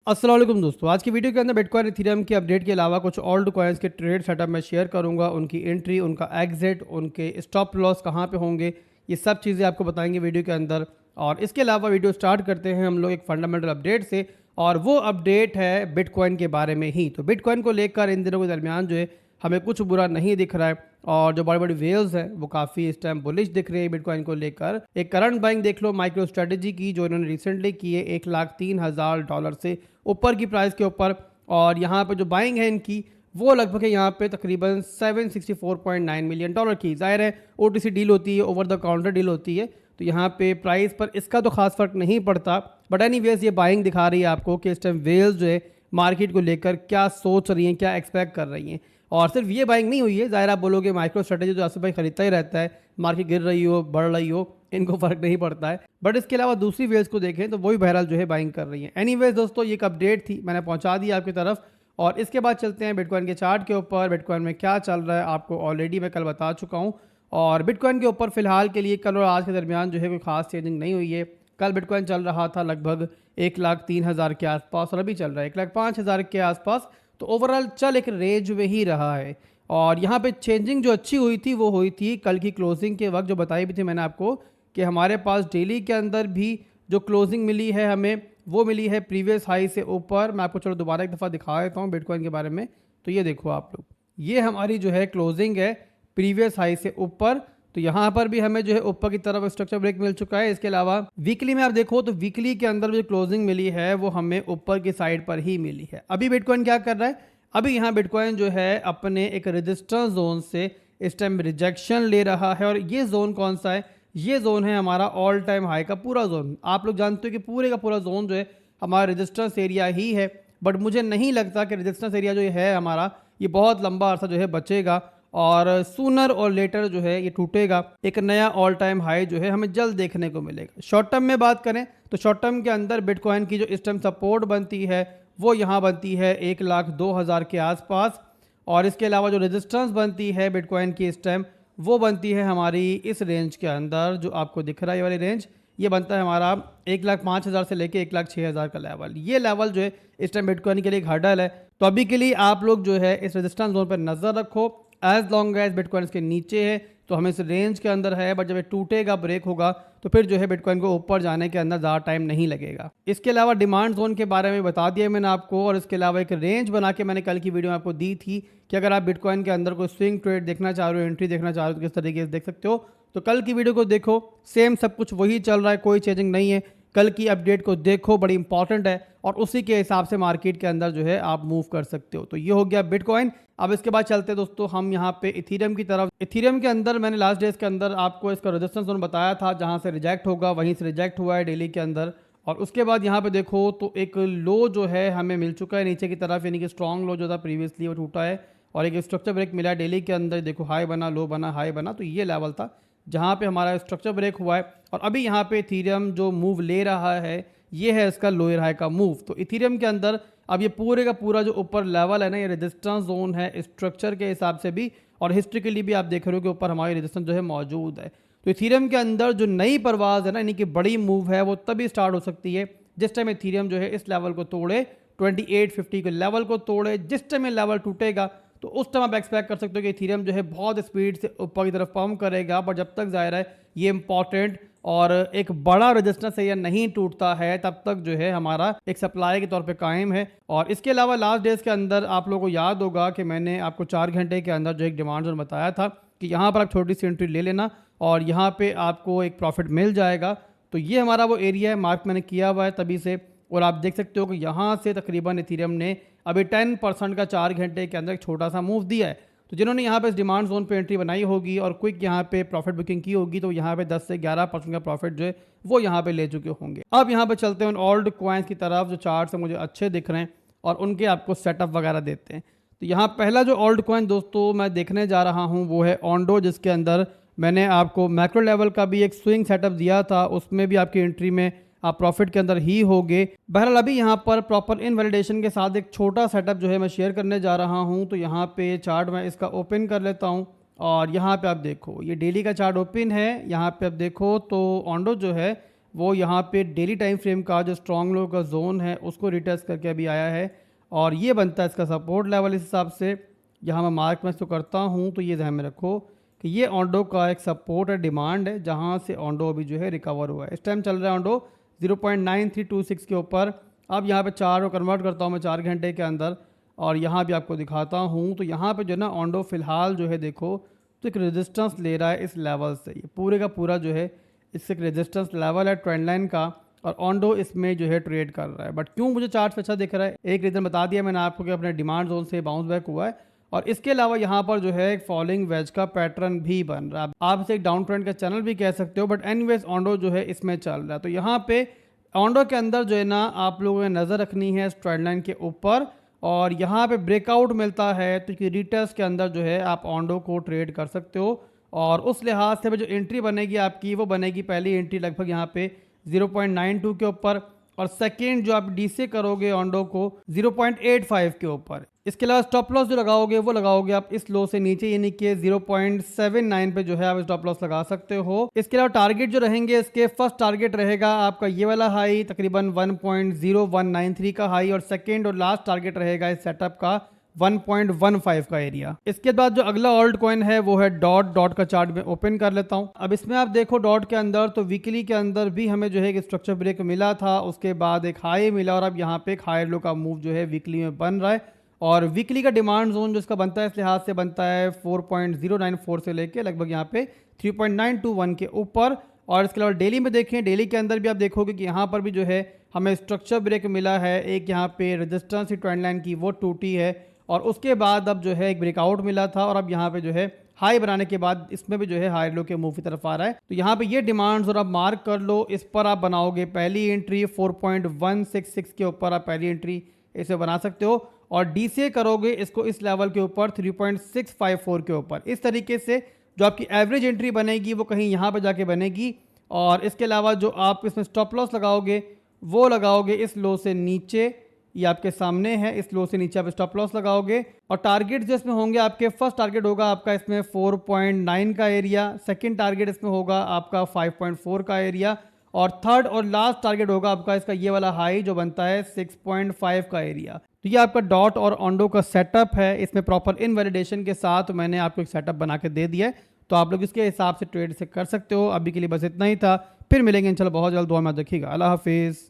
अस्सलाम वालेकुम दोस्तों, आज की वीडियो के अंदर बिटकॉइन इथेरियम की अपडेट के अलावा कुछ ओल्ड कॉइन्स के ट्रेड सेटअप मैं शेयर करूंगा। उनकी एंट्री, उनका एग्जिट, उनके स्टॉप लॉस कहां पे होंगे, ये सब चीज़ें आपको बताएंगे वीडियो के अंदर। और इसके अलावा वीडियो स्टार्ट करते हैं हम लोग एक फंडामेंटल अपडेट से, और वो अपडेट है बिटकॉइन के बारे में ही। तो बिटकॉइन को लेकर इन दिनों के दरमियान जो है हमें कुछ बुरा नहीं दिख रहा है, और जो बड़ी बड़ी वेल्स हैं वो काफ़ी इस टाइम बुलिश दिख रही है बिटकॉइन को लेकर। एक करंट बाइंग देख लो माइक्रो स्ट्रेटेजी की, जो इन्होंने रिसेंटली की है $1,03,000 से ऊपर की प्राइस के ऊपर। और यहाँ पे जो बाइंग है इनकी वो लगभग है यहाँ पे तकरीबन $764.9 मिलियन की। जाहिर है OTC डील होती है, ओवर द काउंटर डील होती है, तो यहाँ पे प्राइस पर इसका तो खास फर्क नहीं पड़ता। बट एनीवेज ये बाइंग दिखा रही है आपको कि इस टाइम वेल्स जो है मार्केट को लेकर क्या सोच रही हैं, क्या एक्सपेक्ट कर रही हैं। और सिर्फ ये बाइंग नहीं हुई है, ज़ाहिर आप बोलोगे माइक्रो स्ट्रेटेजी तो आसिफ भाई खरीदता ही रहता है, मार्केट गिर रही हो बढ़ रही हो इनको फ़र्क नहीं पड़ता है। बट इसके अलावा दूसरी वेल्स को देखें तो वही बहरहाल जो है बाइंग कर रही है। एनीवेज दोस्तों, ये एक अपडेट थी, मैंने पहुंचा दी आपकी तरफ। और इसके बाद चलते हैं बिटकॉइन के चार्ट के ऊपर। बिटकॉइन में क्या चल रहा है आपको ऑलरेडी मैं कल बता चुका हूँ। और बिटकॉइन के ऊपर फिलहाल के लिए कल और आज के दरमियान जो है कोई खास चेंजिंग नहीं हुई है। कल बिटकॉइन चल रहा था लगभग 1,03,000 के आसपास, और अभी चल रहा है 1,05,000 के आसपास। तो ओवरऑल चल एक रेंज में ही रहा है। और यहाँ पे चेंजिंग जो अच्छी हुई थी वो हुई थी कल की क्लोजिंग के वक्त, जो बताई भी थी मैंने आपको कि हमारे पास डेली के अंदर भी जो क्लोजिंग मिली है हमें, वो मिली है प्रीवियस हाई से ऊपर। मैं आपको चलो दोबारा एक दफ़ा दिखा देता हूँ बिटकॉइन के बारे में। तो ये देखो आप लोग, ये हमारी जो है क्लोजिंग है प्रीवियस हाई से ऊपर। तो यहाँ पर भी हमें जो है ऊपर की तरफ स्ट्रक्चर ब्रेक मिल चुका है। इसके अलावा वीकली में आप देखो तो वीकली के अंदर जो क्लोजिंग मिली है वो हमें ऊपर की साइड पर ही मिली है। अभी बिटकॉइन क्या कर रहा है, अभी यहाँ बिटकॉइन जो है अपने एक रेजिस्टेंस जोन से इस टाइम रिजेक्शन ले रहा है। और ये जोन कौन सा है, ये जोन है हमारा ऑल टाइम हाई का पूरा जोन। आप लोग जानते हो कि पूरे का पूरा जोन जो है हमारा रेजिस्टेंस एरिया ही है। बट मुझे नहीं लगता कि रेजिस्टेंस एरिया जो है हमारा ये बहुत लंबा अरसा जो है बचेगा, और सूनर और लेटर जो है ये टूटेगा। एक नया ऑल टाइम हाई जो है हमें जल्द देखने को मिलेगा। शॉर्ट टर्म में बात करें तो शॉर्ट टर्म के अंदर बिटकॉइन की जो इस टाइम सपोर्ट बनती है वो यहाँ बनती है 1,02,000 के आसपास। और इसके अलावा जो रेजिस्टेंस बनती है बिटकॉइन की इस टाइम वो बनती है हमारी इस रेंज के अंदर, जो आपको दिख रहा है ये वाली रेंज, ये बनता है हमारा 1,05,000 से लेके 1,06,000 का लेवल। ये लेवल जो है इस टाइम बिटकॉइन के लिए एक हर्डल है। तो अभी के लिए आप लोग जो है इस रेजिस्टेंस जोन पर नज़र रखो। एज लॉन्ग एज बिटकॉइन इसके नीचे है तो हमें इस रेंज के अंदर है, बट जब ये टूटेगा ब्रेक होगा तो फिर जो है बिटकॉइन को ऊपर जाने के अंदर ज़्यादा टाइम नहीं लगेगा। इसके अलावा डिमांड जोन के बारे में बता दिया मैंने आपको, और इसके अलावा एक रेंज बना के मैंने कल की वीडियो में आपको दी थी कि अगर आप बिटकॉइन के अंदर कोई स्विंग ट्रेड देखना चाह रहे हो, एंट्री देखना चाह रहे हो तो किस तरीके से देख सकते हो। तो कल की वीडियो को देखो, सेम सब कुछ वही चल रहा है, कोई चेंजिंग नहीं है। कल की अपडेट को देखो, बड़ी इंपॉर्टेंट है, और उसी के हिसाब से मार्केट के अंदर जो है आप मूव कर सकते हो। तो ये हो गया बिटकॉइन। अब इसके बाद चलते हैं दोस्तों हम यहाँ पे इथीरियम की तरफ। इथीरियम के अंदर मैंने लास्ट डेज के अंदर आपको इसका रेजिस्टेंस जोन बताया था, जहाँ से रिजेक्ट होगा वहीं से रिजेक्ट हुआ है डेली के अंदर। और उसके बाद यहाँ पे देखो तो एक लो जो है हमें मिल चुका है नीचे की तरफ, यानी कि स्ट्रॉन्ग लो जो था प्रीवियसली वो टूटा है, और एक स्ट्रक्चर ब्रेक मिला है डेली के अंदर। देखो हाई बना, लो बना, हाई बना, तो ये लेवल था जहाँ पे हमारा स्ट्रक्चर ब्रेक हुआ है। और अभी यहाँ पे इथीरियम जो मूव ले रहा है ये है इसका लोअर हाई का मूव। तो इथीरियम के अंदर अब ये पूरे का पूरा जो ऊपर लेवल है ना, ये रेजिस्टेंस जोन है स्ट्रक्चर के हिसाब से भी, और हिस्ट्रिकली भी आप देख रहे हो कि ऊपर हमारी रेजिस्टेंस जो है मौजूद है। तो इथीरियम के अंदर जो नई परवाज है ना, यानी कि बड़ी मूव है, वो तभी स्टार्ट हो सकती है जिस टाइम इथीरियम जो है इस लेवल को तोड़े, 2850 के लेवल को तोड़े। जिस टाइम ये लेवल टूटेगा तो उस टाइम आप एक्सपेक्ट कर सकते हो कि इथीरियम जो है बहुत स्पीड से ऊपर की तरफ पंप करेगा। पर जब तक जाहिर है ये इंपॉर्टेंट और एक बड़ा रेजिस्टेंस एरिया नहीं टूटता है, तब तक जो है हमारा एक सप्लाई के तौर पे कायम है। और इसके अलावा लास्ट डेज के अंदर आप लोगों को याद होगा कि मैंने आपको 4 घंटे के अंदर जो एक डिमांड जोन बताया था कि यहाँ पर आप छोटी सी एंट्री ले लेना और यहाँ पे आपको एक प्रॉफिट मिल जाएगा। तो ये हमारा वो एरिया है, मार्क मैंने किया हुआ है तभी से। और आप देख सकते हो कि यहाँ से तकरीबन इथीरियम ने अभी 10% का 4 घंटे के अंदर एक छोटा सा मूव दिया है। तो जिन्होंने यहाँ पे इस डिमांड जोन पे एंट्री बनाई होगी और क्विक यहाँ पे प्रॉफिट बुकिंग की होगी, तो यहाँ पे 10 से 11% का प्रॉफिट जो है वो यहाँ पे ले चुके होंगे। अब यहाँ पे चलते हैं उन ओल्ड कॉइन्स की तरफ जो चार्ट से मुझे अच्छे दिख रहे हैं और उनके आपको सेटअप वगैरह देते हैं। तो यहाँ पहला जो ओल्ड कॉइन दोस्तों मैं देखने जा रहा हूँ वो है ओंडो, जिसके अंदर मैंने आपको मैक्रो लेवल का भी एक स्विंग सेटअप दिया था, उसमें भी आपकी एंट्री में आप प्रॉफिट के अंदर ही होगे। बहरहाल अभी यहाँ पर प्रॉपर इनवैलिडेशन के साथ एक छोटा सेटअप जो है मैं शेयर करने जा रहा हूँ। तो यहाँ पे चार्ट मैं इसका ओपन कर लेता हूँ, और यहाँ पे आप देखो ये डेली का चार्ट ओपन है। यहाँ पे आप देखो तो ओंडो जो है वो यहाँ पे डेली टाइम फ्रेम का जो स्ट्रॉन्ग लो का जोन है उसको रिटेस्ट करके अभी आया है और ये बनता है इसका सपोर्ट लेवल। इस हिसाब से यहाँ मैं मार्क मैं इसको करता हूँ तो ये ध्यान में रखो कि ये ऑन्डो का एक सपोर्ट है, डिमांड है, जहाँ से ऑन्डो अभी जो है रिकवर हुआ है। इस टाइम चल रहा है ऑन्डो 0.9326 के ऊपर। अब यहाँ पे 4 को कन्वर्ट करता हूँ मैं 4 घंटे के अंदर और यहाँ भी आपको दिखाता हूँ। तो यहाँ पे जो है ना ऑन्डो फिलहाल जो है देखो तो एक रेजिस्टेंस ले रहा है इस लेवल से। ये पूरे का पूरा जो है इससे एक रेजिस्टेंस लेवल है ट्रेंड लाइन का और ऑन्डो इसमें जो है ट्रेड कर रहा है। बट क्यों मुझे चार्ट अच्छा दिख रहा है, एक रीज़न बता दिया मैंने आपको कि अपने डिमांड जोन से बाउंस बैक हुआ है और इसके अलावा यहाँ पर जो है एक फॉलिंग वेज का पैटर्न भी बन रहा है। आप इसे एक डाउन ट्रेंड का चैनल भी कह सकते हो, बट एनीवेज ऑन्डो जो है इसमें चल रहा है। तो यहाँ पे ऑन्डो के अंदर जो है ना आप लोगों ने नज़र रखनी है ट्रेंड लाइन के ऊपर और यहाँ पे ब्रेकआउट मिलता है तो रिटेस्ट के अंदर जो है आप ऑन्डो को ट्रेड कर सकते हो। और उस लिहाज से जो एंट्री बनेगी आपकी वो बनेगी पहली एंट्री लगभग यहाँ पे 0.92 के ऊपर और सेकेंड जो आप डी से करोगे ऑन्डो को 0.85 के ऊपर। इसके अलावा स्टॉप लॉस जो लगाओगे वो लगाओगे आप इस लो से नीचे यानी कि 0.79 पे जो है आप स्टॉप लॉस लगा सकते हो। इसके अलावा टारगेट जो रहेंगे इसके फर्स्ट टारगेट रहेगा आपका ये वाला हाई तकरीबन 1.0193 का हाई और सेकेंड और लास्ट टारगेट रहेगा इस सेटअप का 1.15 का एरिया। इसके बाद जो अगला ऑल्ट कॉइन है वो है डॉट का चार्ट में ओपन कर लेता हूं। अब इसमें आप देखो डॉट के अंदर तो वीकली के अंदर भी हमें जो है एक स्ट्रक्चर ब्रेक मिला था, उसके बाद एक हाई मिला और अब यहाँ पे एक हायर लो का मूव जो है वीकली में बन रहा है और वीकली का डिमांड जोन जो इसका बनता है इस लिहाज से बनता है 4.094 से लेके लगभग यहाँ पे 3.921 के ऊपर। और इसके अलावा डेली में देखें, डेली के अंदर भी आप देखोगे कि यहाँ पर भी जो है हमें स्ट्रक्चर ब्रेक मिला है, एक यहाँ पे रेजिस्टेंस ट्रेंड लाइन की वो टूटी है और उसके बाद अब जो है एक ब्रेकआउट मिला था और अब यहाँ पे जो है हाई बनाने के बाद इसमें भी जो है हाई लो के मूव की तरफ आ रहा है। तो यहाँ पे ये डिमांड्स और आप मार्क कर लो, इस पर आप बनाओगे पहली एंट्री 4.166 के ऊपर आप पहली एंट्री इसे बना सकते हो और डी से करोगे इसको इस लेवल के ऊपर 3.654 के ऊपर। इस तरीके से जो आपकी एवरेज एंट्री बनेगी वो कहीं यहाँ पर जाके बनेगी और इसके अलावा जो आप इसमें स्टॉप लॉस लगाओगे वो लगाओगे इस लो से नीचे, ये आपके सामने है, इस लो से नीचे आप स्टॉप लॉस लगाओगे और टारगेट जो इसमें होंगे आपके फर्स्ट टारगेट होगा आपका इसमें 4.9 का एरिया, सेकंड टारगेट इसमें होगा आपका 5.4 का एरिया और थर्ड और लास्ट टारगेट होगा आपका इसका ये वाला हाई जो बनता है 6.5 का एरिया। तो ये आपका डॉट और ऑन्डो का सेटअप है, इसमें प्रॉपर इनवैलिडेशन के साथ मैंने आपको एक सेटअप बना के दे दिया है तो आप लोग इसके हिसाब से ट्रेड से कर सकते हो। अभी के लिए बस इतना ही था, फिर मिलेंगे इंशाल्लाह बहुत जल्द। दुआ में रखिएगा। अल्लाह हाफिज़।